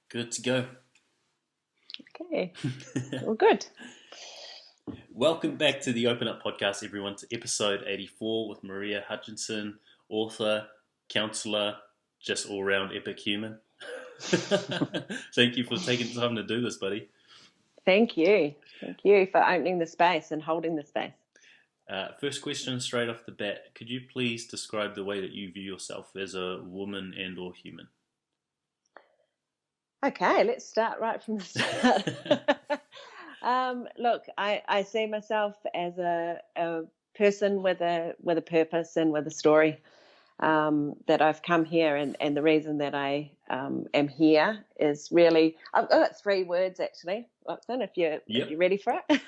Good to go. Okay, well, good. Welcome back to the Open Up Podcast, everyone, to episode 84 with Maria Hutchison, author, counsellor, just all-round epic human. Thank you for taking time to do this, buddy. Thank you. Thank you for opening the space and holding the space. First question straight off the bat. Could you please describe the way that you view yourself as a woman and or human? Okay, let's start right from the start. Look, I see myself as a person with a purpose and with a story. That I've come here, and the reason that I am here is really, I've got 3 words actually, Watson, if you're ready for it.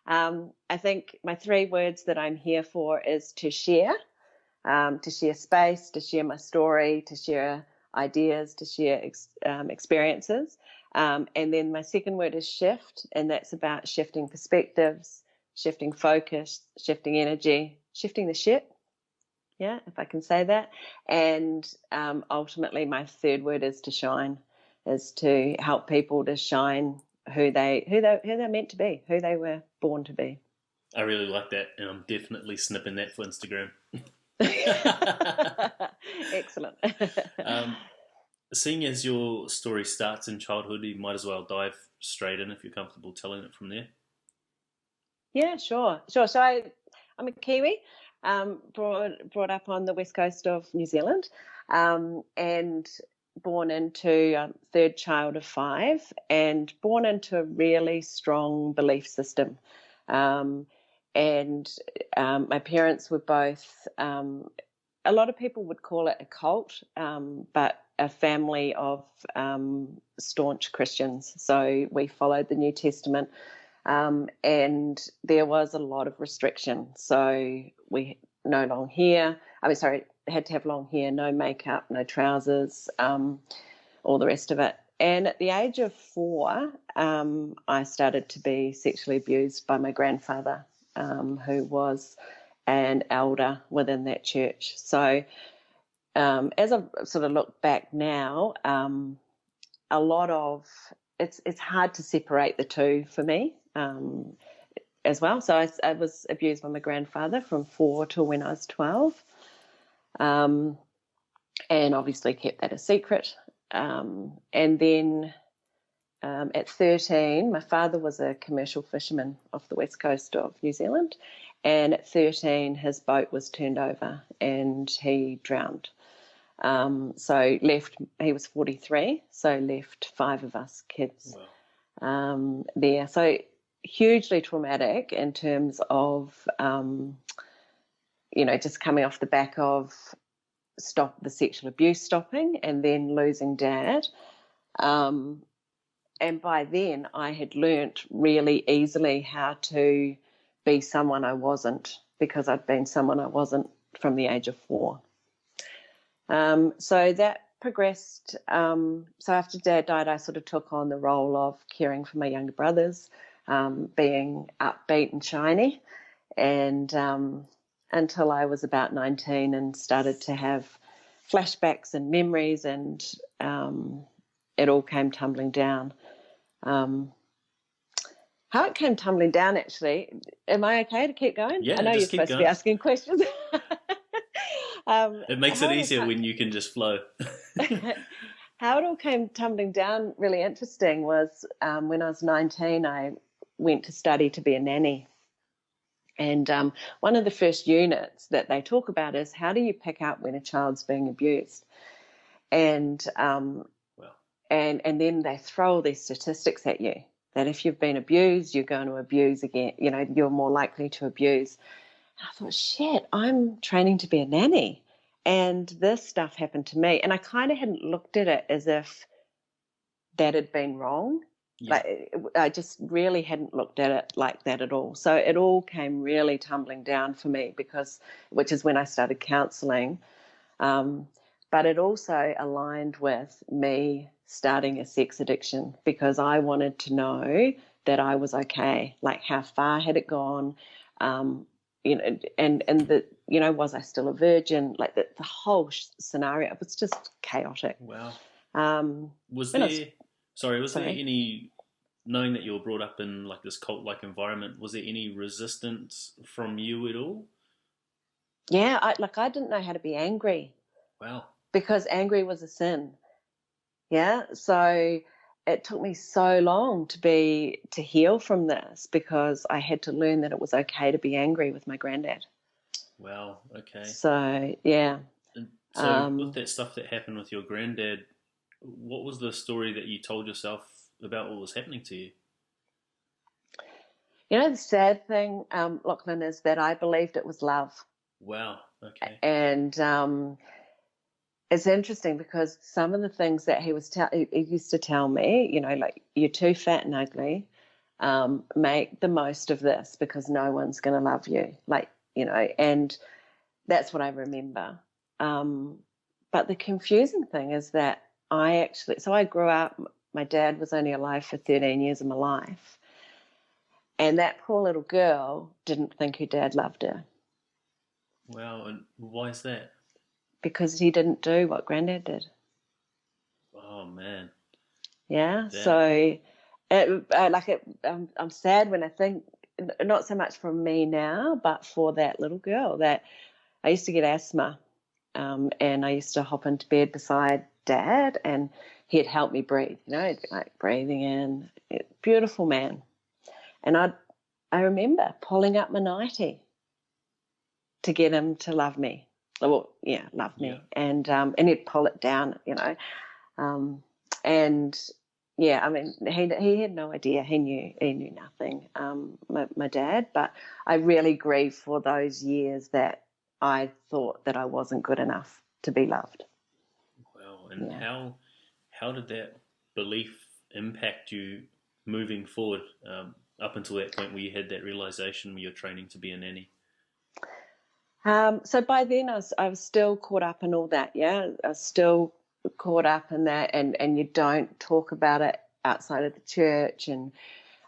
I think my 3 words that I'm here for is to share space, to share my story, to share ideas, to share experiences. And then my second word is shift, and that's about shifting perspectives, shifting focus, shifting energy, shifting the shit. Yeah, if I can say that. And ultimately, my third word is to shine, is to help people to shine who they're meant to be, who they were born to be. I really like that, and I'm definitely snipping that for Instagram. Excellent. Seeing as your story starts in childhood, you might as well dive straight in if you're comfortable telling it from there. Yeah, sure. So I'm a Kiwi. Brought up on the west coast of New Zealand, and born into third child of 5, and born into a really strong belief system. My parents were both, a lot of people would call it a cult, but a family of staunch Christians. So we followed the New Testament. And there was a lot of restriction. So we had to have long hair, no makeup, no trousers, all the rest of it. And at the age of 4, I started to be sexually abused by my grandfather, who was an elder within that church. So as I sort of look back now, a lot of it's hard to separate the two for me. As well. So I was abused by my grandfather from 4 till when I was 12, and obviously kept that a secret. And then at 13, my father was a commercial fisherman off the west coast of New Zealand, and at 13 his boat was turned over and he drowned. So left, he was 43, so left 5 of us kids. Wow. There. So hugely traumatic in terms of, just coming off the back of the sexual abuse stopping and then losing Dad. And by then I had learnt really easily how to be someone I wasn't, because I'd been someone I wasn't from the age of 4. So that progressed. So after Dad died, I sort of took on the role of caring for my younger brothers, being upbeat and shiny, and until I was about 19 and started to have flashbacks and memories, and it all came tumbling down. How it came tumbling down, actually, am I okay to keep going? Yeah, I know you're supposed to be asking questions. It makes it easier when you can just flow. How it all came tumbling down, really interesting, was when I was 19, I went to study to be a nanny. And one of the first units that they talk about is how do you pick up when a child's being abused? And and then they throw all these statistics at you, that if you've been abused, you're going to abuse again. You're more likely to abuse. And I thought, shit, I'm training to be a nanny, and this stuff happened to me. And I kind of hadn't looked at it as if that had been wrong. Yeah. Like, I just really hadn't looked at it like that at all. So it all came really tumbling down for me, which is when I started counselling. But it also aligned with me starting a sex addiction, because I wanted to know that I was okay, like how far had it gone, and was I still a virgin? Like the whole scenario, it was just chaotic. Wow. Was there Sorry, was there Sorry. any, knowing that you were brought up in like this cult-like environment, was there any resistance from you at all? Yeah, I didn't know how to be angry Wow. because angry was a sin. Yeah, so it took me so long to heal from this because I had to learn that it was okay to be angry with my granddad. Wow. Okay. So yeah, And so with um, that stuff that happened with your granddad, what was the story that you told yourself about what was happening to you? the sad thing, Lachlan, is that I believed it was love, Wow. Okay. and it's interesting because some of the things that he used to tell me, like you're too fat and ugly. Make the most of this because no one's going to love you, and that's what I remember. Um, but the confusing thing is that I grew up. My dad was only alive for 13 years of my life, and that poor little girl didn't think her dad loved her Wow. And why is that? because he didn't do what granddad did. Oh man. Yeah, That. so I'm sad when I think, not so much for me now, but for that little girl. That I used to get asthma, and I used to hop into bed beside Dad, and he'd help me breathe. He'd be like breathing in, beautiful man. And I remember pulling up my nightie to get him to love me. Well, yeah, love Yeah. me, and he'd pull it down. Um, and yeah, I mean, he had no idea. He knew nothing. My dad, but I really grieve for those years that I thought that I wasn't good enough to be loved. Wow. And Yeah. how did that belief impact you moving forward, up until that point where you had that realization where you're training to be a nanny? So by then I was still caught up in all that. Yeah, I was still caught up in that, and you don't talk about it outside of the church, and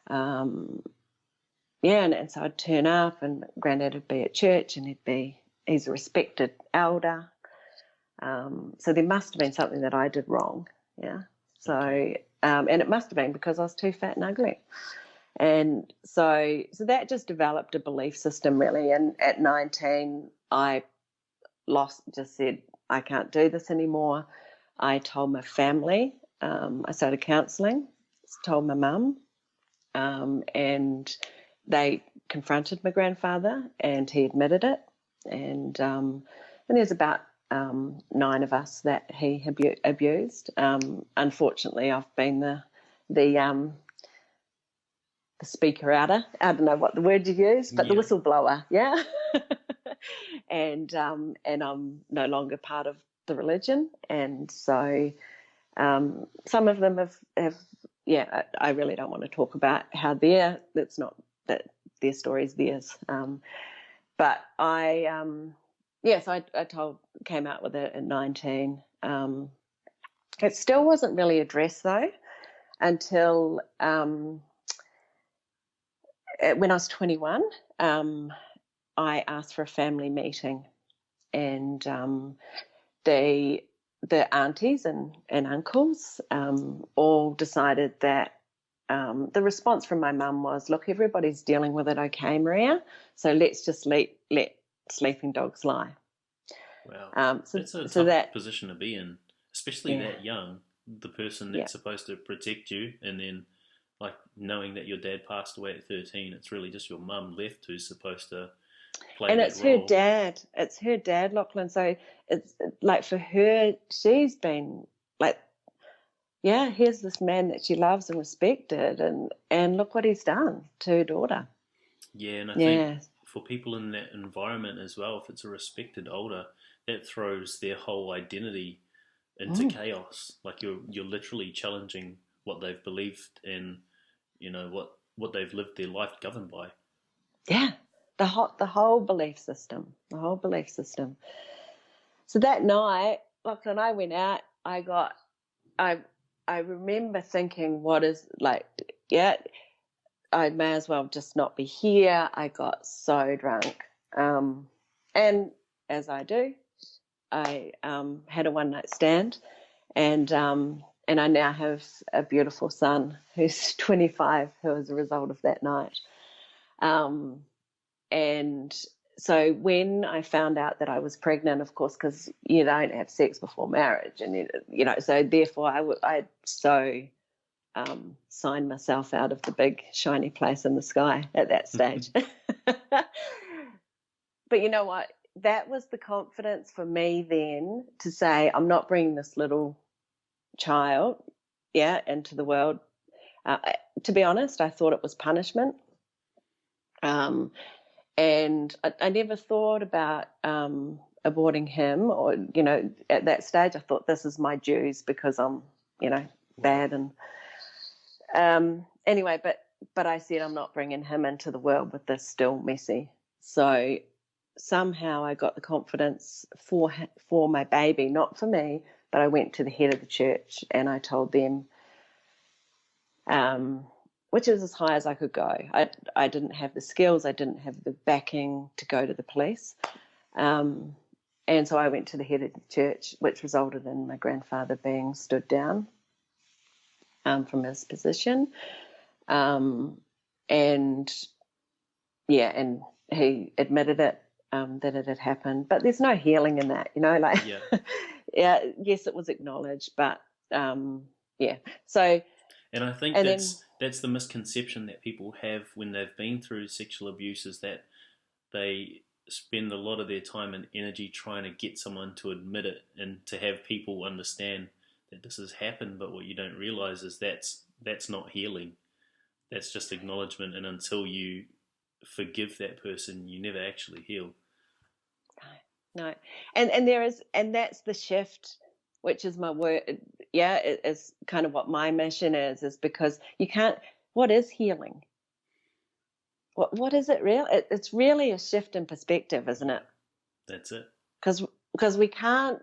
um, yeah, and so I'd turn up, and Granddad would be at church, and he's a respected elder. So there must have been something that I did wrong. Yeah. Okay. So and it must have been because I was too fat and ugly. And so that just developed a belief system really. And at 19, I just said, I can't do this anymore. I told my family. I started counselling, told my mum, and they confronted my grandfather, and he admitted it. And there's about 9 of us that he abused. Unfortunately, I've been the the speaker outer. I don't know what the word you use, but the Yeah. whistleblower, yeah. And I'm no longer part of the religion, and so some of them have yeah. I really don't want to talk about how that's not that their story is theirs. But yes, I came out with it at 19. It still wasn't really addressed though until when I was 21. I asked for a family meeting, and they the aunties and uncles all decided that the response from my mum was, look, everybody's dealing with it okay, Maria, so let's just let sleeping dogs lie. Wow. Um, so, That's a so tough that, position to be in, especially yeah, that young. The person yeah. that's supposed to protect you, and then like knowing that your dad passed away at 13, it's really just your mum left who's supposed to play And that it's her role. dad. It's her dad, Lachlan. So it's like for her, she's been like, yeah, here's this man that she loves and respected, and look what he's done to her daughter. Yeah, and I think Yeah. for people in that environment as well, if it's a respected older, that throws their whole identity into Mm. chaos. Like you're literally challenging what they've believed and what they've lived their life governed by. Yeah. The whole belief system. The whole belief system. So that night, Lachlan, I went out. I I remember thinking, what is like, yeah, I may as well just not be here. I got so drunk. And as I do, I had a one night stand, and And I now have a beautiful son who's 25, who is a result of that night. And so when I found out that I was pregnant, of course, because you don't have sex before marriage, and so therefore I signed myself out of the big shiny place in the sky at that stage. But you know what? That was the confidence for me then to say, I'm not bringing this little child, into the world. To be honest, I thought it was punishment. And I never thought about aborting him, or, at that stage I thought this is my dues because I'm, bad. And anyway, but I said I'm not bringing him into the world with this still messy. So somehow I got the confidence for my baby, not for me, but I went to the head of the church and I told them, which is as high as I could go. I didn't have the skills, I didn't have the backing to go to the police. And so I went to the head of the church, which resulted in my grandfather being stood down from his position. And he admitted it, that it had happened. But there's no healing in that, yes, it was acknowledged, but So, and I think that's the misconception that people have when they've been through sexual abuse, is that they spend a lot of their time and energy trying to get someone to admit it and to have people understand that this has happened. But what you don't realise is that's not healing. That's just acknowledgement, and until you forgive that person, you never actually heal. No. And that's the shift, which is my word. Yeah, it is kind of what my mission is because you can't. What is healing? What is it real? It's really a shift in perspective, isn't it? That's it. Because I can't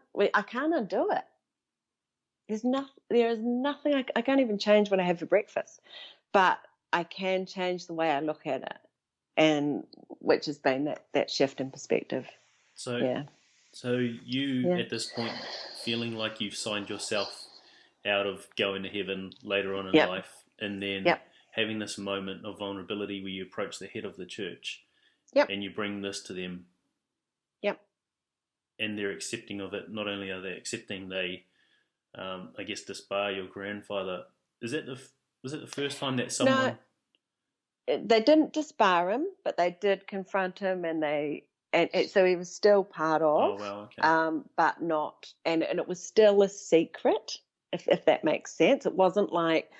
undo it. There is nothing. I can't even change what I have for breakfast, but I can change the way I look at it, and which has been that shift in perspective. So you at this point feeling like you've signed yourself out of going to heaven later on in life, and then having this moment of vulnerability where you approach the head of the church, and you bring this to them, and they're accepting of it. Not only are they accepting, they I guess disbar your grandfather. Was it the first time that someone? No, they didn't disbar him, but they did confront him, and so he was still part of. Oh wow, okay. But not, and it was still a secret, if that makes sense. It wasn't like,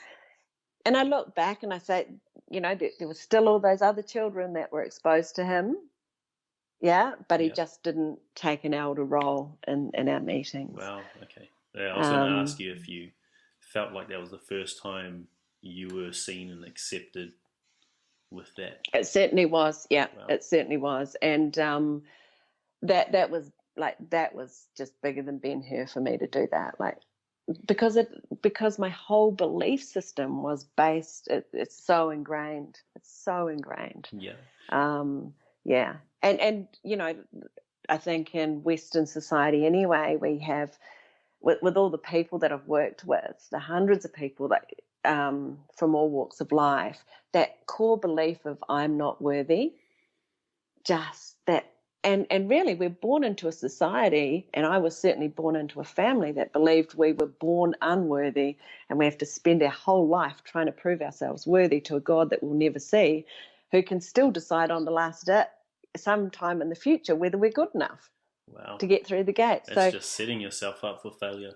and I look back and I say, there were still all those other children that were exposed to him. Yeah, but he just didn't take an elder role in our meetings. Wow, okay. Yeah, I was going to ask you if you felt like that was the first time you were seen and accepted with that. It certainly was, Wow. It certainly was. And that was just bigger than Ben-Hur for me to do that. Because my whole belief system was based, it's so ingrained. It's so ingrained. Yeah. And I think in Western society anyway, we have, with all the people that I've worked with, the hundreds of people that from all walks of life, that core belief of I'm not worthy, just that. And really, we're born into a society, and I was certainly born into a family that believed we were born unworthy, and we have to spend our whole life trying to prove ourselves worthy to a God that we'll never see, who can still decide on the last day, sometime in the future, whether we're good enough to get through the gates. That's just setting yourself up for failure.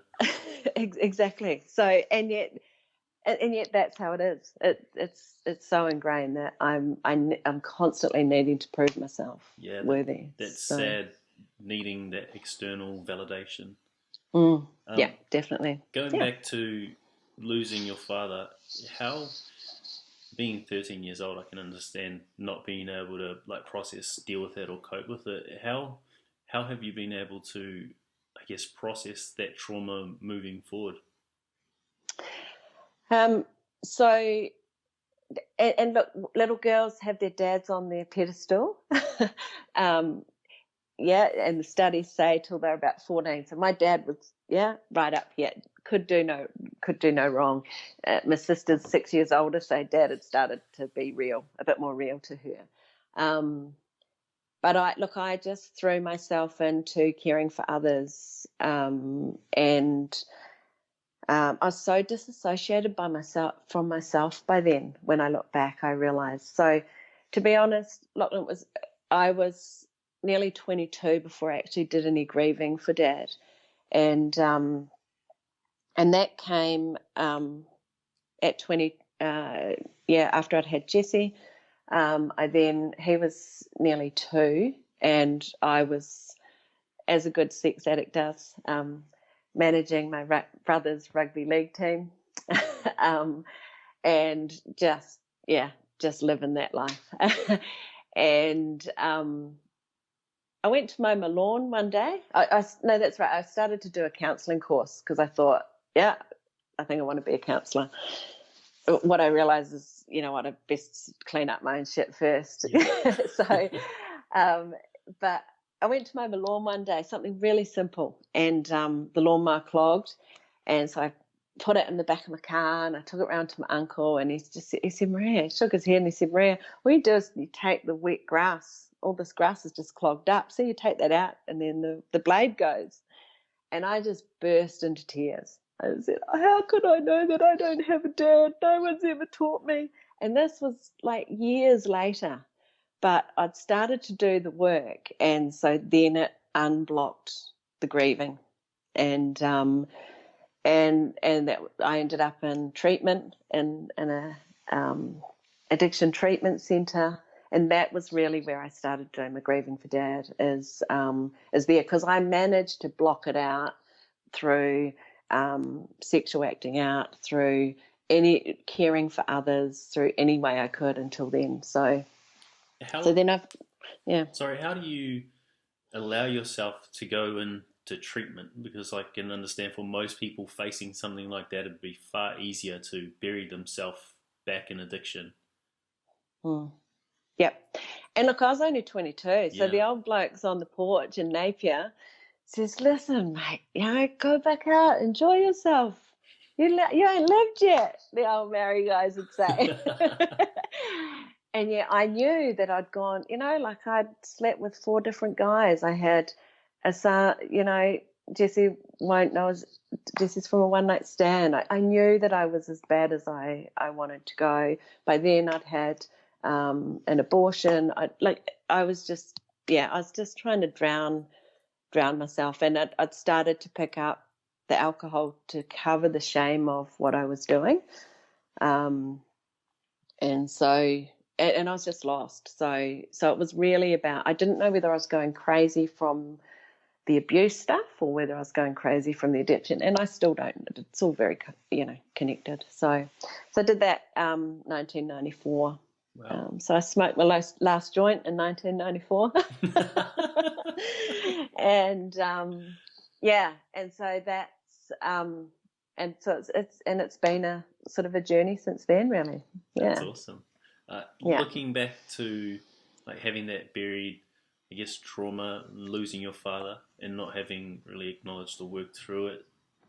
Exactly. So, and yet that's how it is. It's so ingrained that I'm constantly needing to prove myself worthy. That's sad, needing that external validation. Yeah, definitely. Going back to losing your father, being 13 years old, I can understand not being able to process, deal with it, or cope with it. How have you been able to, I guess, process that trauma moving forward? So, and look, little girls have their dads on their pedestal. And the studies say till they're about 14. So my dad was, right up here, could could do no wrong. My sister's 6 years older, so Dad had started to be real, a bit more real to her. But I just threw myself into caring for others, and I was so disassociated from myself by then. When I look back, I realised. So, to be honest, Lachlan, I was nearly 22 before I actually did any grieving for Dad, and that came at 20. After I'd had Jesse. He was nearly 2, and I was, as a good sex addict does, managing my brother's rugby league team, and just living that life. And I went to mow my lawn one day. No, that's right. I started to do a counselling course because I thought, I think I want to be a counsellor. What I realised is, I best clean up my own shit first. Yeah. So, but I went to mow my lawn one day, something really simple, and the lawnmower clogged, and so I put it in the back of my car and I took it round to my uncle, and he said, Maria, he shook his head and he said, Maria, what you do is you take the wet grass, all this grass is just clogged up, so you take that out and then the blade goes. And I just burst into tears. I said, how could I know that I don't have a dad? No one's ever taught me. And this was like years later, but I'd started to do the work, and so then it unblocked the grieving, and that I ended up in treatment in a addiction treatment centre, and that was really where I started doing my grieving for Dad. Is there, because I managed to block it out through sexual acting out, through any caring for others, through any way I could until then. So then Sorry, how do you allow yourself to go into treatment? Because I can understand for most people facing something like that, it'd be far easier to bury themselves back in addiction. Yep. And look, I was only 22, so the old bloke's on the porch in Napier says, listen, mate, go back out, enjoy yourself. You ain't lived yet, the old Maori guys would say. And I knew that I'd gone, I'd slept with 4 different guys. I had a son, Jesse won't know, Jesse's from a one-night stand. I knew that I was as bad as I wanted to go. By then I'd had an abortion. I was just trying to drown myself, and I'd started to pick up the alcohol to cover the shame of what I was doing, and I was just lost. So it was really about, I didn't know whether I was going crazy from the abuse stuff or whether I was going crazy from the addiction, and I still don't. It's all very connected. So I did that 1994. Wow. So I smoked my last joint in 1994. And and so that's and so it's been a sort of a journey since then, really. That's awesome. Looking back to having that buried, I guess, trauma, losing your father and not having really acknowledged or worked through it,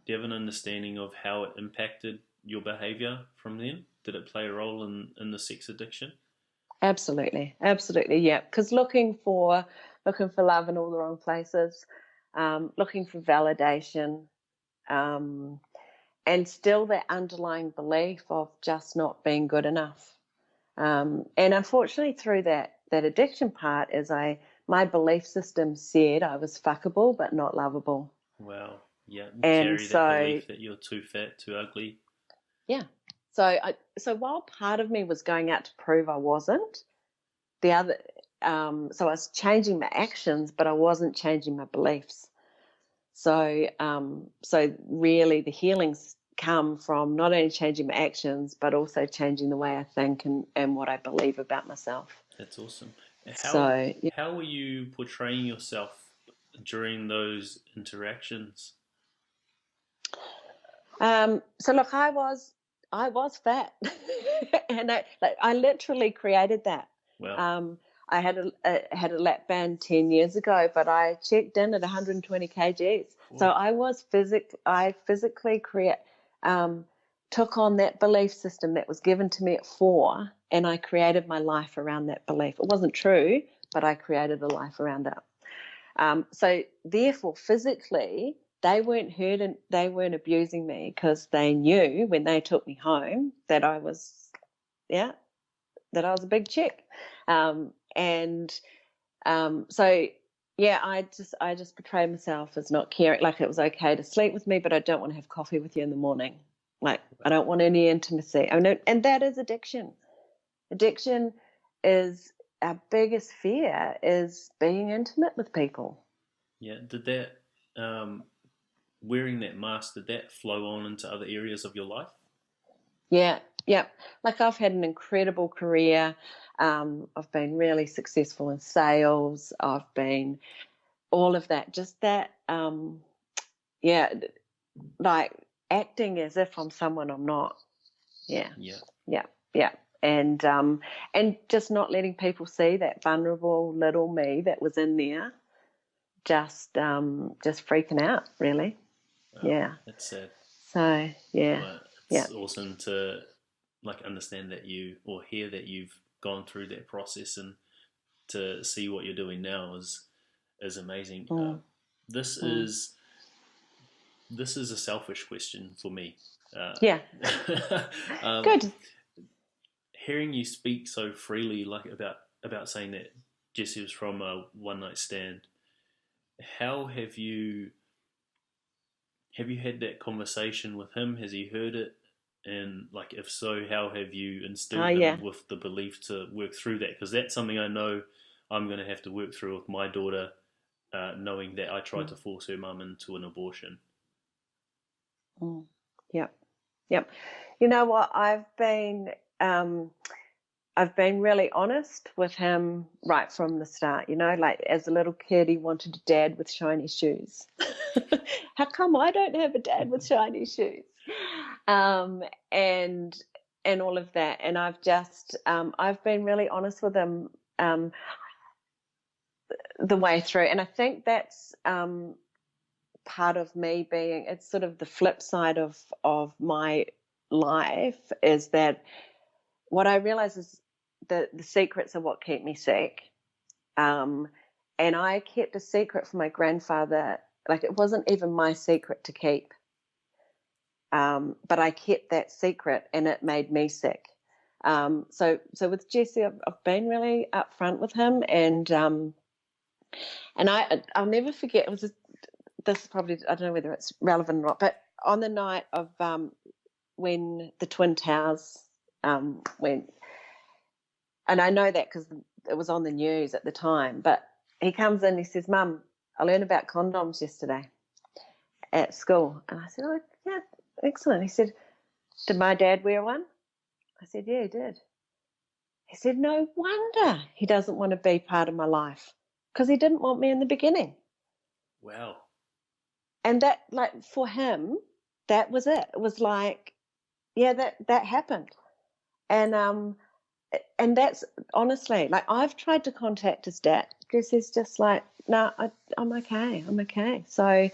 do you have an understanding of how it impacted your behaviour from then? Did it play a role in the sex addiction? Absolutely, yeah. Because looking for love in all the wrong places, looking for validation, and still that underlying belief of just not being good enough. And unfortunately, through that addiction part, my belief system said I was fuckable but not lovable. Wow. Yeah. And carry that belief that you're too fat, too ugly. Yeah. So while part of me was going out to prove I wasn't, the other, so I was changing my actions, but I wasn't changing my beliefs. So really the healings come from not only changing my actions, but also changing the way I think and what I believe about myself. That's awesome. How were you portraying yourself during those interactions? So look, I was fat, and I literally created that. Wow. I had a lap band 10 years ago, but I checked in at 120 kgs. Wow. So I physically took on that belief system that was given to me at 4, and I created my life around that belief. It wasn't true, but I created a life around it. So therefore, physically, they weren't hurt and they weren't abusing me, because they knew when they took me home that I was a big chick. So yeah, I just portrayed myself as not caring. Like, it was okay to sleep with me, but I don't want to have coffee with you in the morning. Like, I don't want any intimacy. And that is addiction. Addiction is our biggest fear, is being intimate with people. Yeah. Did that wearing that mask, did that flow on into other areas of your life? Yeah. Like, I've had an incredible career. I've been really successful in sales. I've been all of that. Just that, like acting as if I'm someone I'm not. Yeah. And just not letting people see that vulnerable little me that was in there. Just freaking out, really. Wow, yeah. That's sad. So yeah. Well, it's awesome to understand that hear that you've gone through that process, and to see what you're doing now is amazing. This is a selfish question for me. Good. Hearing you speak so freely, like about saying that Jesse was from a one night stand. How have you had that conversation with him? Has he heard it? And like, if so, how have you instilled him with the belief to work through that? Because that's something I know I'm going to have to work through with my daughter, knowing that I tried to force her mum into an abortion. Yep. You know what? I've been really honest with him right from the start. Like, as a little kid, he wanted a dad with shiny shoes. How come I don't have a dad with shiny shoes? And all of that. And I've just I've been really honest with him the way through. And I think that's part of me being, it's sort of the flip side of my life, is that what I realize is the secrets are what keep me sick. And I kept a secret from my grandfather. Like, it wasn't even my secret to keep. But I kept that secret, and it made me sick. So with Jesse, I've been really upfront with him, and I'll never forget. It was this is probably, I don't know whether it's relevant or not, but on the night of when the Twin Towers went, and I know that because it was on the news at the time. But he comes in, he says, "Mum, I learned about condoms yesterday at school." And I said, "Oh, yeah, excellent." He said, "Did my dad wear one?" I said, "Yeah, he did." He said, "No wonder he doesn't want to be part of my life, because he didn't want me in the beginning." Wow. And that, like, for him, that was it. It was like, yeah, that happened. And that's honestly, like, I've tried to contact his dad, because he's just like, "No, I'm okay." So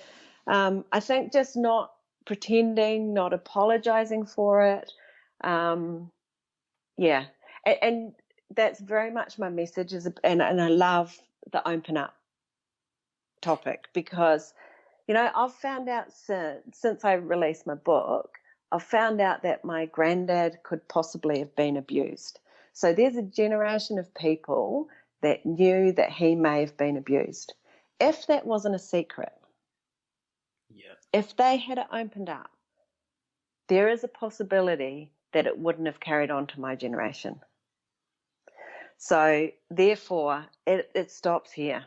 I think just not pretending, not apologizing for it. And that's very much my message, and I love the open up topic, because I've found out since I released my book, I've found out that my granddad could possibly have been abused. So there's a generation of people that knew that he may have been abused. If that wasn't a secret, if they had opened up, there is a possibility that it wouldn't have carried on to my generation. So therefore, it stops here.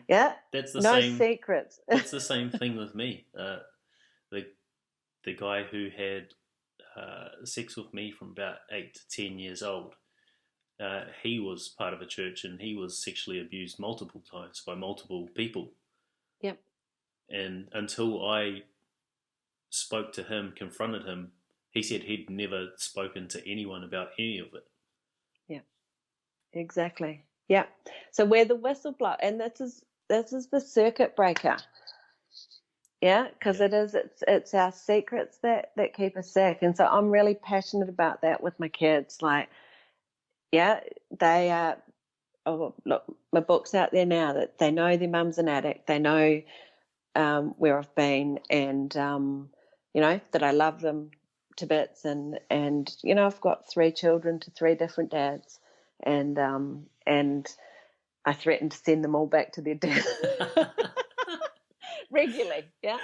Yeah. That's the no same secrets. That's the same thing with me. The guy who had sex with me from about 8 to 10 years old, he was part of a church, and he was sexually abused multiple times by multiple people. Yep. And until I spoke to him, confronted him, he said he'd never spoken to anyone about any of it. Yeah, exactly. Yeah. So we're the whistleblower, and this is the circuit breaker. Yeah, because Yeah. it's our secrets that keep us sick. And so I'm really passionate about that with my kids. Like, yeah, they are. Oh, look, my book's out there now that they know their mum's an addict. They know where I've been, and that I love them to bits. And I've got 3 children to 3 different dads, and I threaten to send them all back to their dad regularly. Yeah,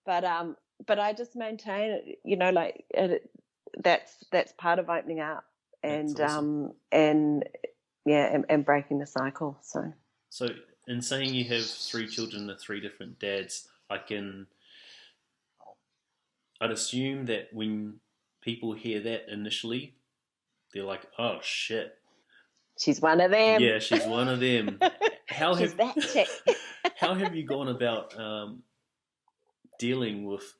but I just maintain it. That's part of opening up, That's and awesome. and breaking the cycle. So, in saying you have 3 children to 3 different dads, I'd assume that when people hear that initially, they're like, "Oh shit, She's one of them. yeah, she's one of them." How She's have that chick. how have you gone about dealing with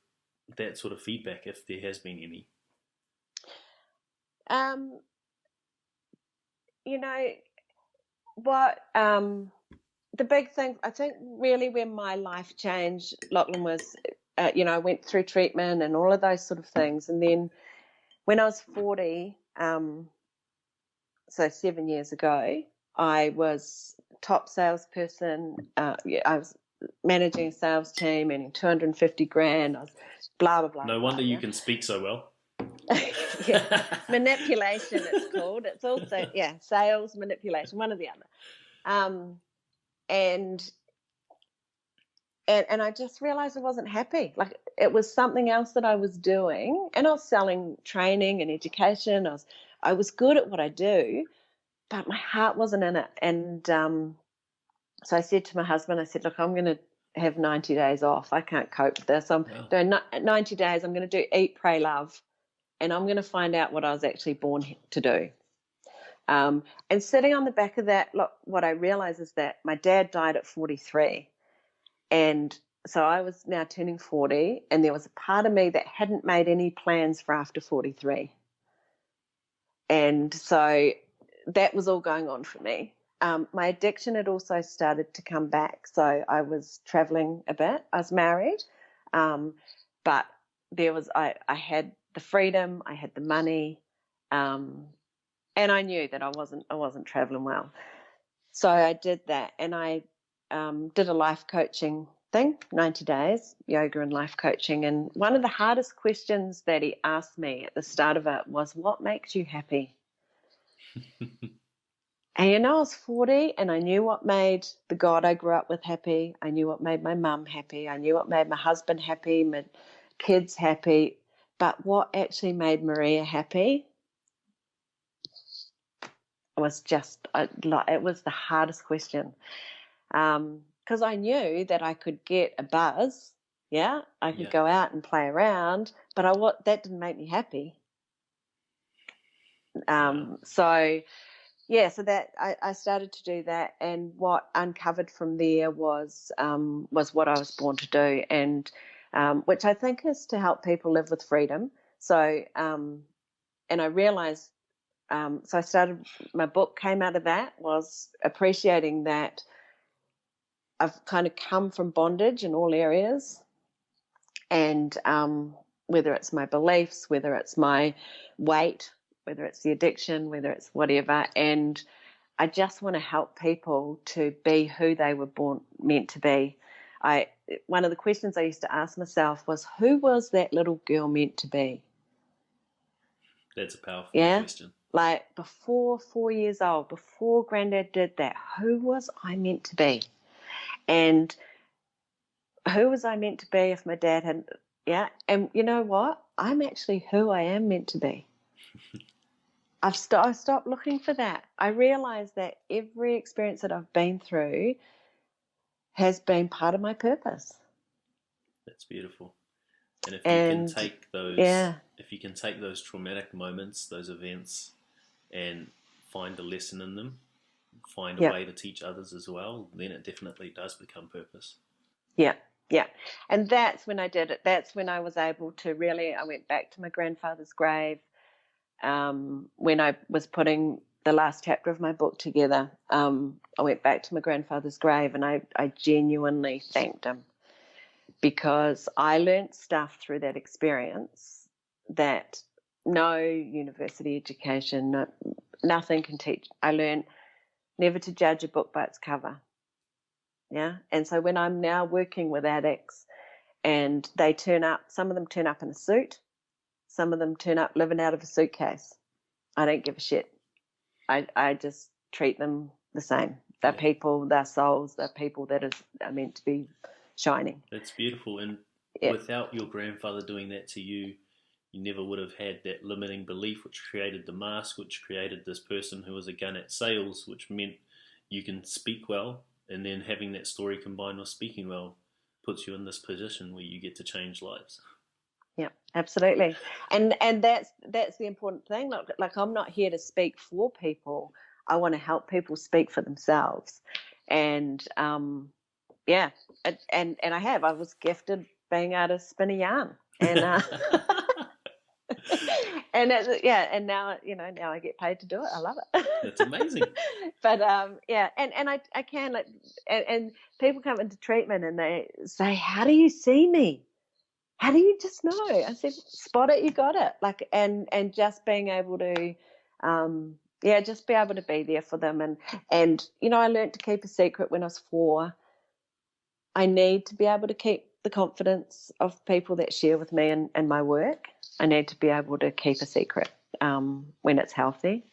that sort of feedback, if there has been any? um, you know what? The big thing, I think, really, when my life changed, Lachlan, was, I went through treatment and all of those sort of things, and then when I was 40, so 7 years ago, I was top salesperson. I was managing a sales team, earning 250 grand. I was blah blah blah No blah. wonder you Yeah, can speak so well. yeah. Manipulation, it's called. It's also sales manipulation, one or the other. And and I just realized I wasn't happy. Like, it was something else that I was doing, and I was selling training and education. I was good at what I do, but my heart wasn't in it. And so I said to my husband, I said, look, I'm going to have 90 days off. I can't cope with this. I'm Wow. doing 90 days. I'm going to do eat, pray, love, and I'm going to find out what I was actually born to do. And sitting on the back of that, look, what I realized is that my dad died at 43. And so I was now turning 40, and there was a part of me that hadn't made any plans for after 43. And so that was all going on for me. My addiction had also started to come back. So I was traveling a bit. I was married, but I had the freedom, I had the money, and I knew that I wasn't traveling well. So I did that, and I did a life coaching thing, 90 days, yoga and life coaching. And one of the hardest questions that he asked me at the start of it was, what makes you happy? And I was 40, and I knew what made the God I grew up with happy. I knew what made my mum happy. I knew what made my husband happy, my kids happy. But what actually made Maria happy was it was the hardest question. Because I knew that I could get a buzz, yeah, I could go out and play around, but that didn't make me happy. Wow. So that I started to do that, and what uncovered from there was what I was born to do, and which I think is to help people live with freedom. So and I realized, so I started, my book came out of that, was appreciating that I've kind of come from bondage in all areas, and whether it's my beliefs, whether it's my weight, whether it's the addiction, whether it's whatever, and I just want to help people to be who they were meant to be. One of the questions I used to ask myself was, who was that little girl meant to be? That's a powerful question. Like, before 4 years old, before Granddad did that, who was I meant to be? And who was I meant to be if my dad hadn't? Yeah. And you know what? I'm actually who I am meant to be. I stopped looking for that. I realized that every experience that I've been through has been part of my purpose. That's beautiful. And if you can take those traumatic moments, those events, and find a lesson in them, find a way to teach others as well, then it definitely does become purpose. Yeah. Yeah. And that's when I did it. That's when I was able to I went back to my grandfather's grave. When I was putting the last chapter of my book together, I went back to my grandfather's grave, and I genuinely thanked him. because I learnt stuff through that experience that no university education, nothing can teach. I learned never to judge a book by its cover. Yeah. And so when I'm now working with addicts and they turn up, some of them turn up in a suit, some of them turn up living out of a suitcase. I don't give a shit. I just treat them the same. They're people, they're souls, they're people that are meant to be shining. That's beautiful. And without your grandfather doing that to you, you never would have had that limiting belief, which created the mask, which created this person who was a gun at sales, which meant you can speak well, and then having that story combined with speaking well puts you in this position where you get to change lives. Yeah, absolutely. And that's the important thing. Like I'm not here to speak for people. I want to help people speak for themselves. And and I was gifted being able to spin a yarn. And and now now I get paid to do it. I love it. That's amazing. But and I can and people come into treatment and they say, "How do you see me? How do you just know?" I said, "Spot it, you got it." Like and just being able to just be able to be there for them. And I learned to keep a secret when I was 4. I need to be able to keep the confidence of people that share with me and my work. I need to be able to keep a secret when it's healthy.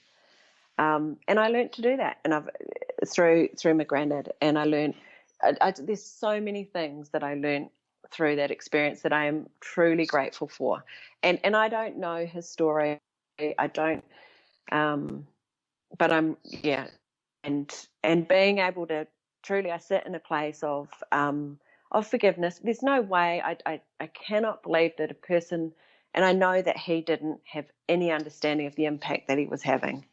And I learned to do that, and I've through my granddad. And I learned there's so many things that I learned through that experience that I am truly grateful for. And I don't know his story. I don't, but I'm and being able to truly, I sit in a place of forgiveness. There's no way I cannot believe that a person, and I know that he didn't have any understanding of the impact that he was having.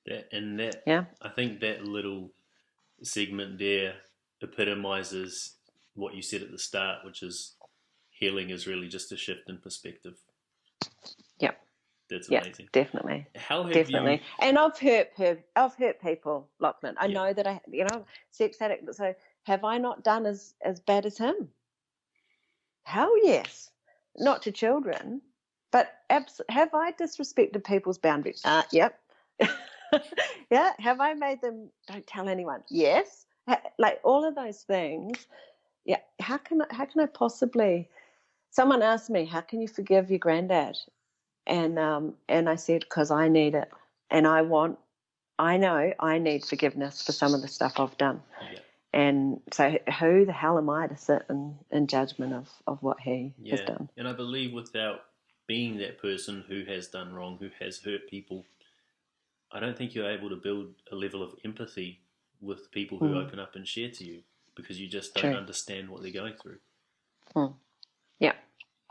I think that little segment there epitomizes what you said at the start, which is healing is really just a shift in perspective. Yep. That's amazing. Definitely. How have you? And I've hurt people, Lachlan. I know that sex addict. So have I not done as bad as him? Hell yes. Not to children, but have I disrespected people's boundaries? Yep. Yeah. Have I made them don't tell anyone? Yes. Like all of those things. Yeah. How can I possibly? Someone asked me, "How can you forgive your granddad?" And I said, because I need it, and I know I need forgiveness for some of the stuff I've done. Yeah. And so who the hell am I to sit in judgment of what he has done? And I believe without being that person who has done wrong, who has hurt people, I don't think you're able to build a level of empathy with people who open up and share to you, because you just don't understand what they're going through. Yeah.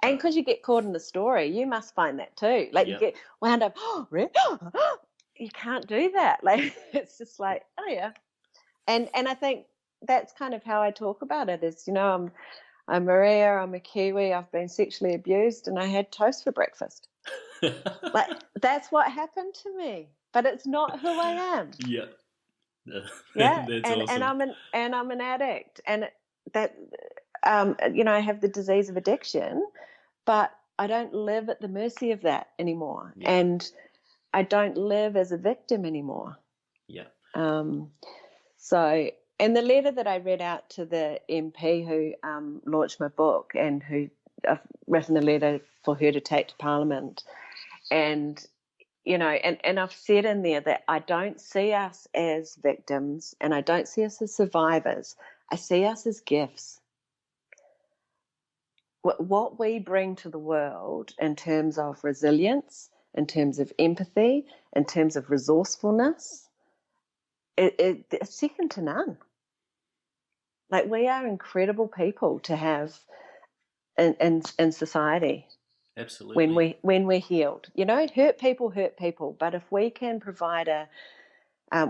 And because you get caught in the story, you must find that too. Like you get wound up, really? You can't do that. Like it's just like, oh yeah. And I think that's kind of how I talk about it is, I'm Maria, I'm a Kiwi, I've been sexually abused, and I had toast for breakfast. Like that's what happened to me. But it's not who I am. Yeah. Yeah. That's and awesome. I'm an addict. And that I have the disease of addiction, but I don't live at the mercy of that anymore. Yeah. And I don't live as a victim anymore. Yeah. So, and the letter that I read out to the MP who launched my book and who I've written a letter for her to take to Parliament, and and I've said in there that I don't see us as victims and I don't see us as survivors. I see us as gifts. What we bring to the world in terms of resilience, in terms of empathy, in terms of resourcefulness, it's second to none. Like we are incredible people to have in society. Absolutely. When we're healed, hurt people. But if we can provide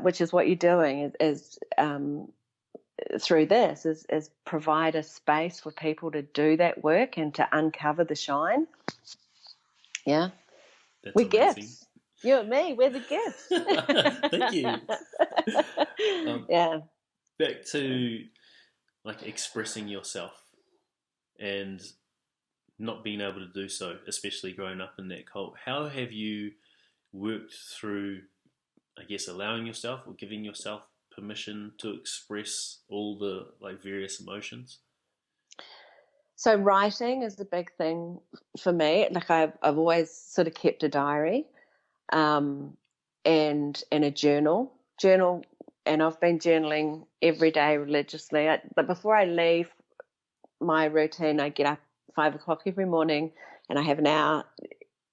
which is what you're doing, is through this is provide a space for people to do that work and to uncover the shine. Yeah. That's we're amazing. Gifts. You and me, we're the gifts. Thank you. Yeah. Back to like expressing yourself. and not being able to do so, especially growing up in that cult. How have you worked through, I guess, allowing yourself or giving yourself permission to express all the various emotions? So writing is a big thing for me. Like I've always sort of kept a diary, and a journal, and I've been journaling every day religiously. But before I leave my routine, I get up 5 o'clock every morning, and I have an hour.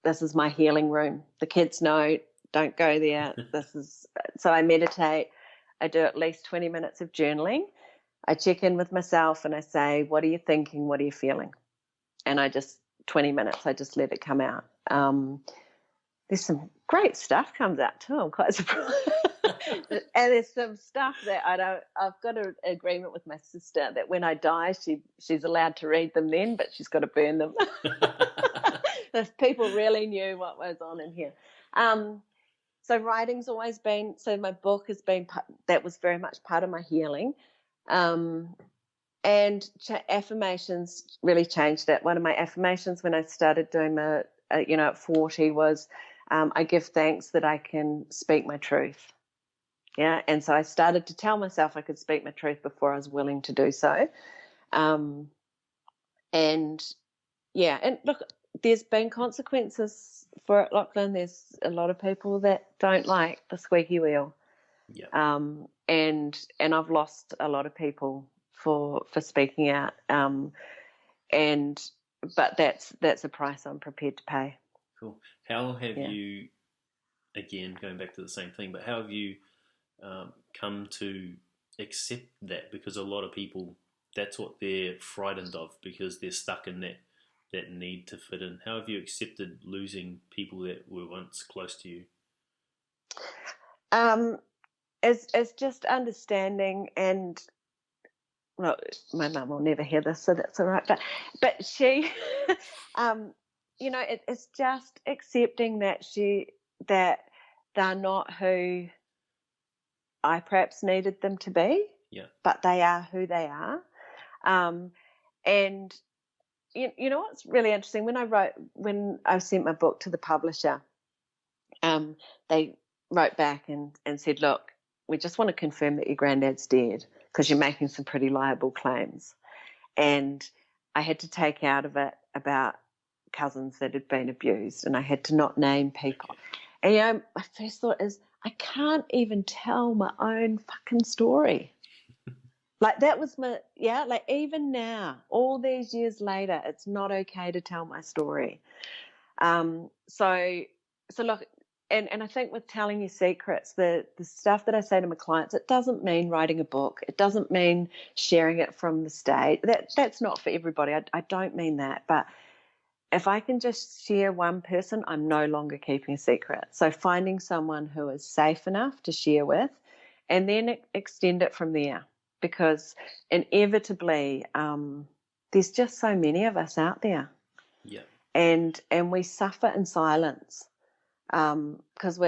This is my healing room. The kids know, don't go there. So I meditate. I do at least 20 minutes of journaling. I check in with myself and I say, what are you thinking? What are you feeling? And 20 minutes, I just let it come out. There's some great stuff comes out too. I'm quite surprised. And there's some stuff that I've got an agreement with my sister that when I die, she's allowed to read them then, but she's got to burn them. If people really knew what was on in here. So writing's always been, so my book has been, that was very much part of my healing. And affirmations really changed that. One of my affirmations when I started doing my, at 40 was, I give thanks that I can speak my truth. Yeah. And so I started to tell myself I could speak my truth before I was willing to do so. And look, there's been consequences for it, Lachlan. There's a lot of people that don't like the squeaky wheel. Yeah. And I've lost a lot of people for speaking out. But that's a price I'm prepared to pay. Cool. How have you, again, going back to the same thing, but how have you come to accept that? Because a lot of people, that's what they're frightened of, because they're stuck in that need to fit in. How have you accepted losing people that were once close to you? It's just understanding, and well, my mum will never hear this, so that's all right. But she, it's just accepting that they're not who I perhaps needed them to be. Yeah. But they are who they are. And you know what's really interesting? When I sent my book to the publisher, they wrote back and said, look, we just want to confirm that your granddad's dead because you're making some pretty liable claims. And I had to take out of it about cousins that had been abused, and I had to not name people. Okay. And my first thought is, I can't even tell my own fucking story. Like that was like even now, all these years later, it's not okay to tell my story. So look, and I think with telling your secrets, the stuff that I say to my clients, it doesn't mean writing a book. It doesn't mean sharing it from the stage. That's not for everybody. I don't mean that. But if I can just share one person, I'm no longer keeping a secret. So finding someone who is safe enough to share with, and then extend it from there. Because inevitably, there's just so many of us out there. Yeah. And we suffer in silence. Because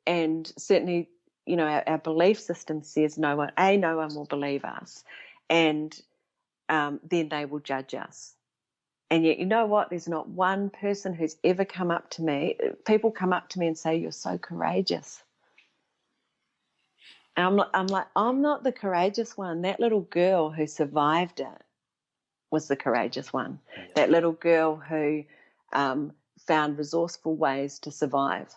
and certainly, our belief system says no one will believe us, and then they will judge us. And yet, you know what? There's not one person who's ever come up to me. People come up to me and say, "You're so courageous." And I'm like, I'm not the courageous one. That little girl who survived it was the courageous one. Yeah. That little girl who found resourceful ways to survive.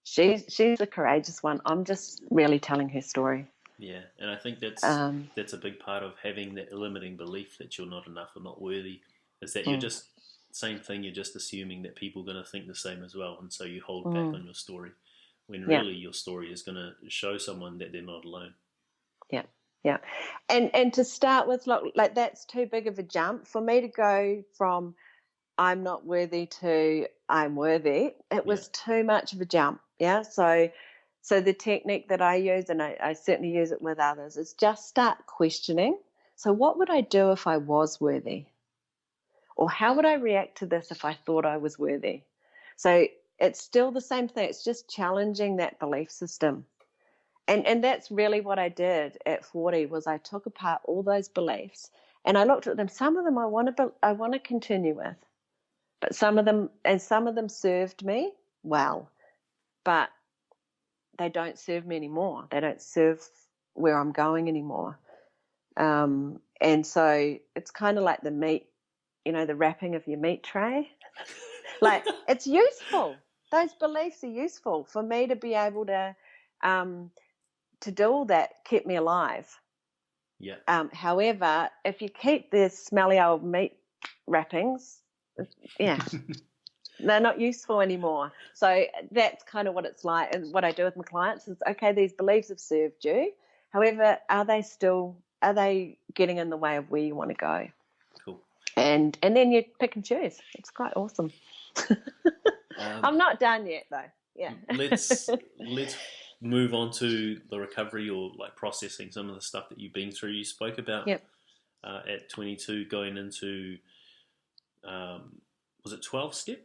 She's the courageous one. I'm just really telling her story. Yeah, and I think that's a big part of having that limiting belief that you're not enough or not worthy, is that you're just, same thing, you're just assuming that people are going to think the same as well, and so you hold back on your story, when really your story is going to show someone that they're not alone. Yeah. And to start with, like that's too big of a jump for me to go from I'm not worthy to I'm worthy. It was too much of a jump. Yeah. So the technique that I use, and I certainly use it with others, is just start questioning. So what would I do if I was worthy? Or how would I react to this if I thought I was worthy? So it's still the same thing. It's just challenging that belief system. And that's really what I did at 40, was I took apart all those beliefs And I looked at them. Some of them I want to continue with, but some of them served me well, but they don't serve me anymore. They don't serve where I'm going anymore. And so it's kind of like the meat, the wrapping of your meat tray. Like, it's useful. Those beliefs are useful for me to be able to do all that, keep me alive. Yeah. However, if you keep the smelly old meat wrappings, yeah, they're not useful anymore. So that's kind of what it's like, and what I do with my clients is, okay, these beliefs have served you. However, are they getting in the way of where you want to go? Cool. And then you pick and choose. It's quite awesome. I'm not done yet, though. Yeah. Let's move on to the recovery, or like processing some of the stuff that you've been through. You spoke about at 22 going into was it 12 step?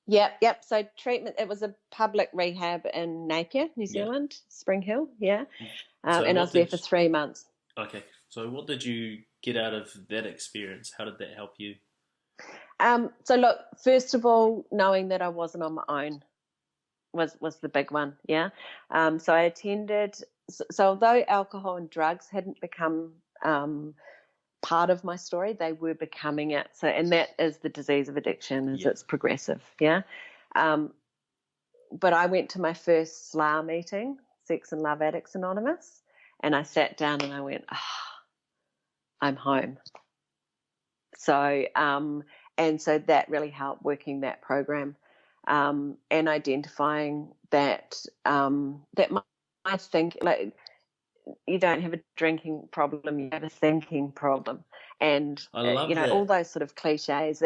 Yep. So treatment, it was a public rehab in Napier, New Zealand, Spring Hill, and I was there for 3 months. Okay. So what did you get out of that experience? How did that help you? So look, first of all, knowing that I wasn't on my own was the big one, So I attended, so although alcohol and drugs hadn't become part of my story, they were becoming it. So, and that is the disease of addiction, it's progressive, But I went to my first SLA meeting, Sex and Love Addicts Anonymous, and I sat down and I went, I'm home. So, and so that really helped working that program, and identifying that I think, like, you don't have a drinking problem, you have a thinking problem. And I love that. all those sort of cliches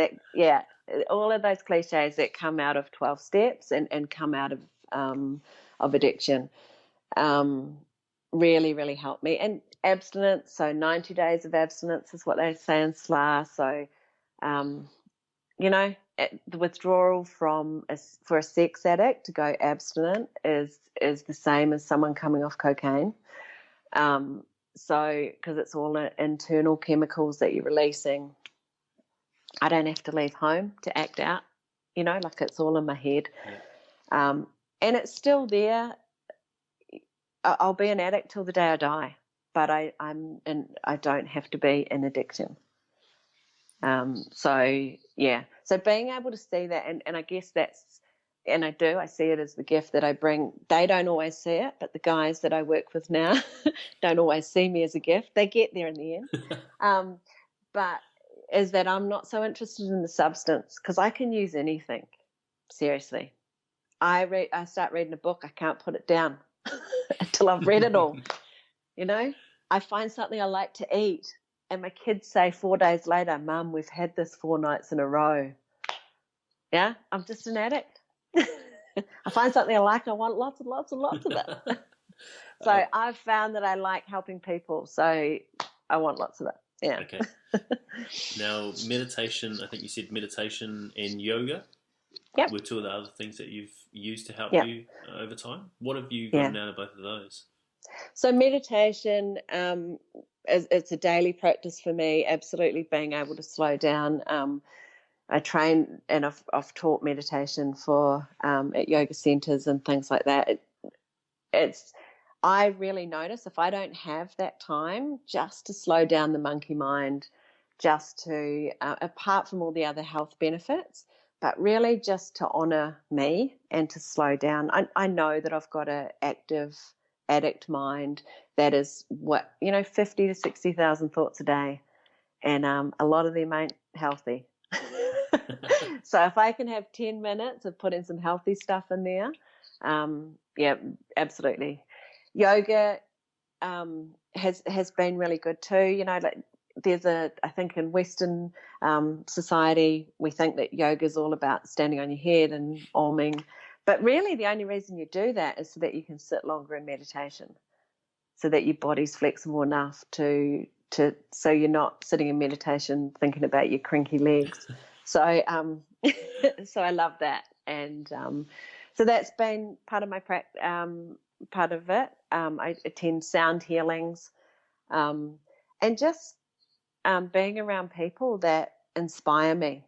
all of those cliches that come out of 12 steps and come out of addiction really, really helped me. And abstinence, so 90 days of abstinence is what they say in SLA. So the withdrawal for a sex addict to go abstinent is the same as someone coming off cocaine. So, because it's all internal chemicals that you're releasing. I don't have to leave home to act out, like it's all in my head. And it's still there. I'll be an addict till the day I die, but I don't have to be in addiction. So being able to see that, and I guess I see it as the gift that I bring. They don't always see it, but the guys that I work with now don't always see me as a gift. They get there in the end. But is that I'm not so interested in the substance, because I can use anything. Seriously. I start reading a book, I can't put it down until I've read it all. I find something I like to eat, and my kids say 4 days later, Mum, we've had this 4 nights in a row. Yeah, I'm just an addict. I find something I like, I want lots and lots and lots of it. So I've found that I like helping people, so I want lots of it. Yeah. Okay. Now, meditation, I think you said meditation and yoga were two of the other things that you've used to help you over time. What have you gotten out of both of those? So meditation, it's a daily practice for me, absolutely being able to slow down. I train and I've taught meditation for at yoga centres and things like that. I really notice if I don't have that time just to slow down the monkey mind, just to, apart from all the other health benefits, but really just to honour me and to slow down. I know that I've got an active addict mind that is 50 to 60,000 thoughts a day, and a lot of them ain't healthy. So if I can have 10 minutes of putting some healthy stuff in there, absolutely. Yoga has been really good too. I think in Western society, we think that yoga is all about standing on your head and oming. But really the only reason you do that is so that you can sit longer in meditation, so that your body's flexible enough so you're not sitting in meditation thinking about your crinky legs. So so I love that. And so that's been part of my part of it. I attend sound healings, and just being around people that inspire me.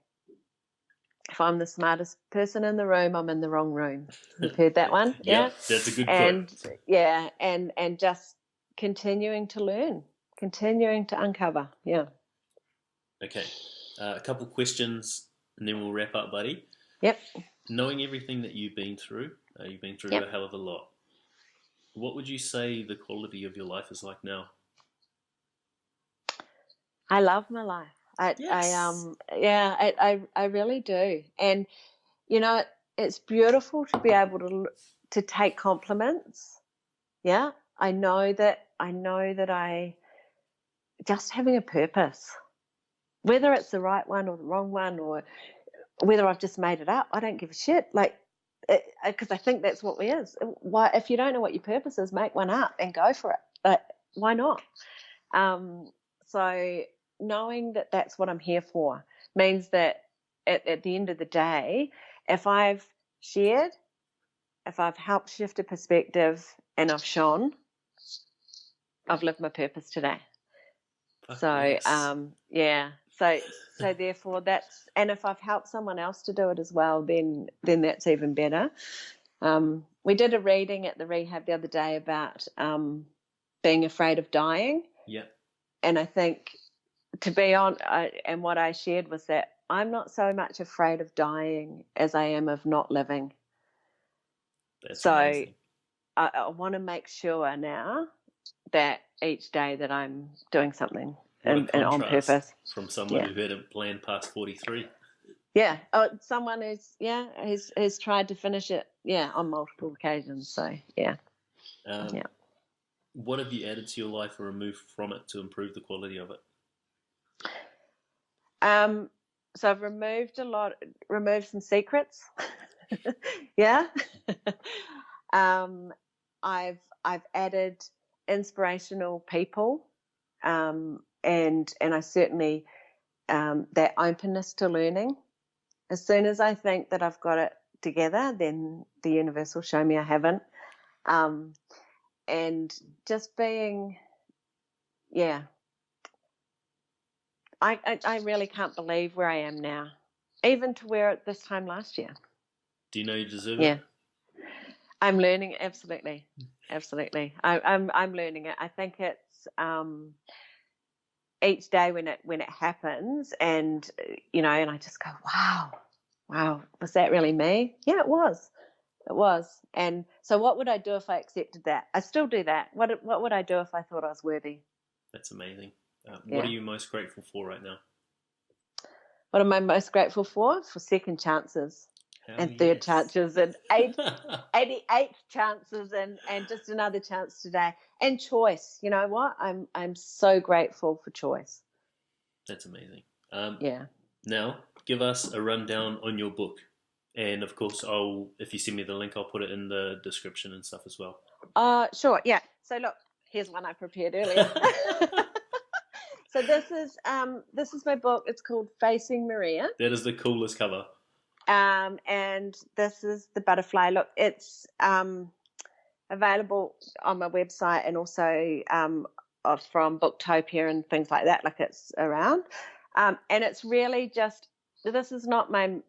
If I'm the smartest person in the room, I'm in the wrong room. You've heard that one? Yeah, that's a good and quote. yeah, and just continuing to learn, continuing to uncover. Yeah. Okay, a couple questions, and then we'll wrap up, buddy. Yep. Knowing everything that you've been through Yep. a hell of a lot. What would you say the quality of your life is like now? I love my life. Yes. I really do. And it's beautiful to be able to take compliments. Yeah. I know that I just having a purpose, whether it's the right one or the wrong one, or whether I've just made it up, I don't give a shit. Like, because I think that's what it is. Why, if you don't know what your purpose is, make one up and go for it. But why not? So knowing that that's what I'm here for means that at the end of the day, if I've shared, if I've helped shift a perspective and I've shone, I've lived my purpose today. So, yes. yeah. So therefore that's, and if I've helped someone else to do it as well, then that's even better. We did a reading at the rehab the other day about being afraid of dying. Yeah. And I think, to be on, and what I shared was that I'm not so much afraid of dying as I am of not living. That's So amazing. I want to make sure now that each day that I'm doing something What a and on contrast purpose. from someone Yeah. who hadn't planned past 43. Yeah. Someone who's tried to finish it. Yeah, on multiple occasions. So yeah. Yeah. What have you added to your life or removed from it to improve the quality of it? So I've removed some secrets. Yeah. I've added inspirational people, and I certainly, that openness to learning. As soon as I think that I've got it together, then the universe will show me I haven't. And just being, yeah, I really can't believe where I am now, even to where at this time last year. Do you know you deserve Yeah. it? I'm learning, absolutely. I'm learning it. I think it's each day when it happens, and and I just go, wow, was that really me? Yeah, it was. And so, what would I do if I accepted that? I still do that. What would I do if I thought I was worthy? That's amazing. What are Yeah. you most grateful for right now? What am I most grateful for? For second chances, Hell and third yes. chances, and 88 chances, and just another chance today, and choice. You know what? I'm so grateful for choice. That's amazing. Yeah. Now, give us a rundown on your book. And of course, if you send me the link, I'll put it in the description and stuff as well. Sure. Yeah. So look, here's one I prepared earlier. So this is my book. It's called Facing Maria. That is the coolest cover. And this is the butterfly. Look, it's available on my website, and also from Booktopia and things like that. Like, it's around, and it's really just, this is not my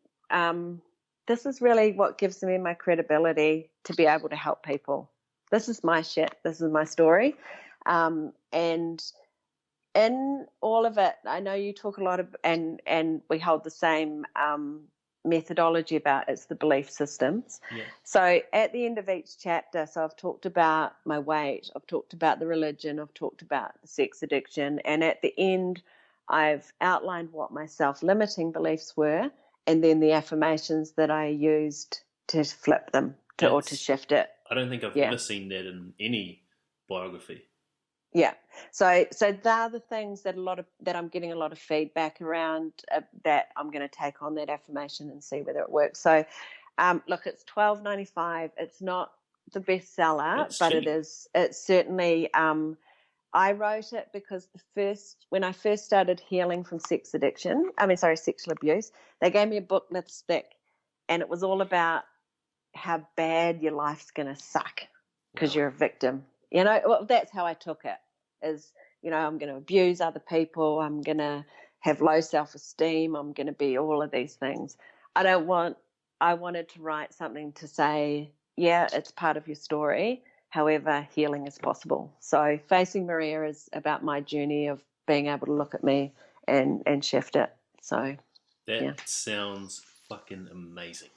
this is really what gives me my credibility to be able to help people. This is my shit. This is my story, and in all of it, I know you talk a lot of, and we hold the same methodology about, it's the belief systems. Yeah. So at the end of each chapter, so I've talked about my weight, I've talked about the religion, I've talked about the sex addiction, and at the end, I've outlined what my self-limiting beliefs were, and then the affirmations that I used to flip them or to shift it. I don't think I've ever seen that in any biography. Yeah. So they're the things that I'm getting a lot of feedback around, that I'm going to take on that affirmation and see whether it works. So, look, it's $12.95. It's not the bestseller, It's but cheap. it's certainly, I wrote it because when I first started healing from sexual abuse, they gave me a book lipstick, and it was all about how bad your life's going to suck because you're a victim. Well, that's how I took it. Is I'm going to abuse other people. I'm going to have low self-esteem. I'm going to be all of these things. I wanted to write something to say, yeah, it's part of your story. However, healing is possible. So Facing Maria is about my journey of being able to look at me and shift it. So that sounds fucking amazing.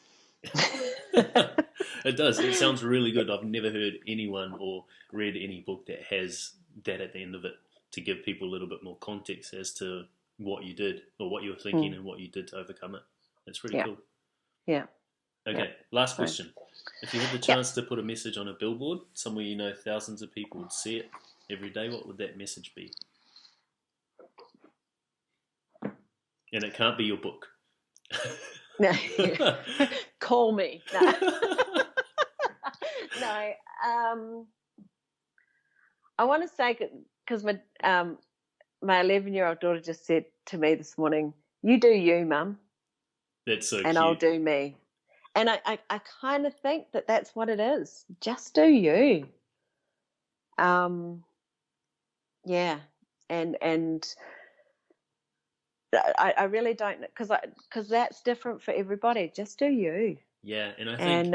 It does. It sounds really good. I've never heard anyone or read any book that has that at the end of it to give people a little bit more context as to what you did or what you were thinking and what you did to overcome it. That's pretty cool. Yeah. Okay, last question. If you had the chance to put a message on a billboard somewhere thousands of people would see it every day, what would that message be? And it can't be your book. No. Call me. No. No. I want to say, because my 11-year-old daughter just said to me this morning, "You do you, Mum." That's so and cute. I'll do me. And I kind of think that that's what it is. Just do you. Yeah. And I really don't, because that's different for everybody. Just do you. Yeah, and I think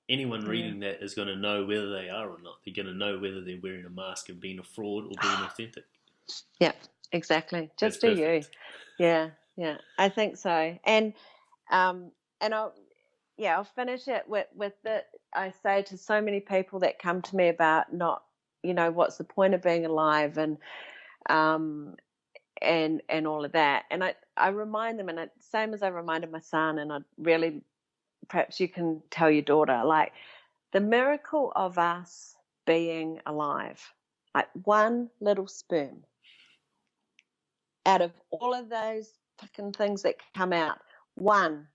anyone reading that is going to know whether they are or not. They're going to know whether they're wearing a mask and being a fraud or being authentic. Yeah, exactly. Just do you. Yeah, I think so. And I'll finish it with the. I say to so many people that come to me about not, what's the point of being alive, and all of that. And I remind them, and same as I reminded my son, and I really, perhaps you can tell your daughter, like, the miracle of us being alive, like one little sperm out of all of those fucking things that come out, one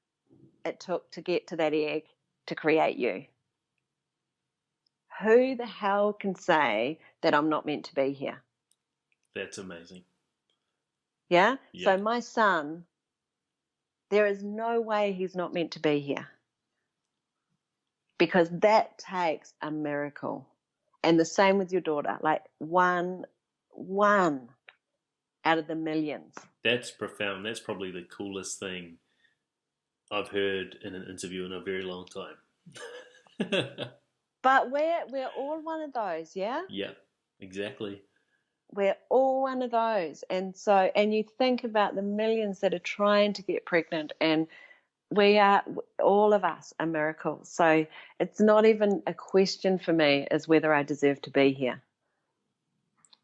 it took to get to that egg to create you. Who the hell can say that I'm not meant to be here? That's amazing. Yeah? So my son, there is no way he's not meant to be here, because that takes a miracle. And the same with your daughter, like one out of the millions. That's profound. That's probably the coolest thing I've heard in an interview in a very long time. But we're all one of those, yeah? Yeah, exactly. We're all one of those. And you think about the millions that are trying to get pregnant, and we are, all of us are miracles. So it's not even a question for me as whether I deserve to be here.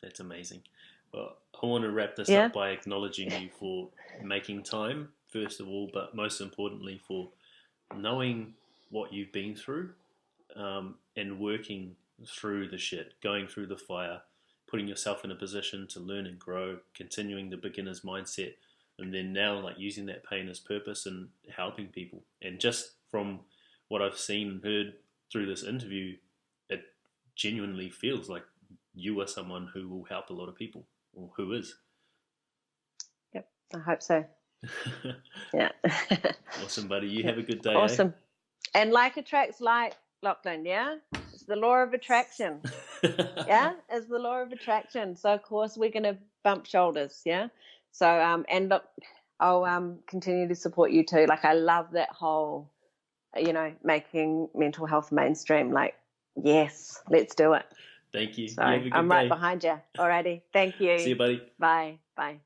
That's amazing. Well, I want to wrap this up by acknowledging you for making time, first of all, but most importantly for knowing what you've been through, and working through the shit, going through the fire, putting yourself in a position to learn and grow, continuing the beginner's mindset, and then now like using that pain as purpose and helping people. And just from what I've seen and heard through this interview, it genuinely feels like you are someone who will help a lot of people, or who is. Yep, I hope so. Yeah. Awesome, buddy. You have a good day. Awesome. And like attracts like, Lachlan, yeah? It's the law of attraction. Yeah? It's the law of attraction. So, of course, we're going to bump shoulders, yeah? So, and look, I'll continue to support you too. Like, I love that whole, making mental health mainstream. Like, yes, let's do it. Thank you. So you have a good I'm day. right behind you. Alrighty. Thank you. See you, buddy. Bye. Bye.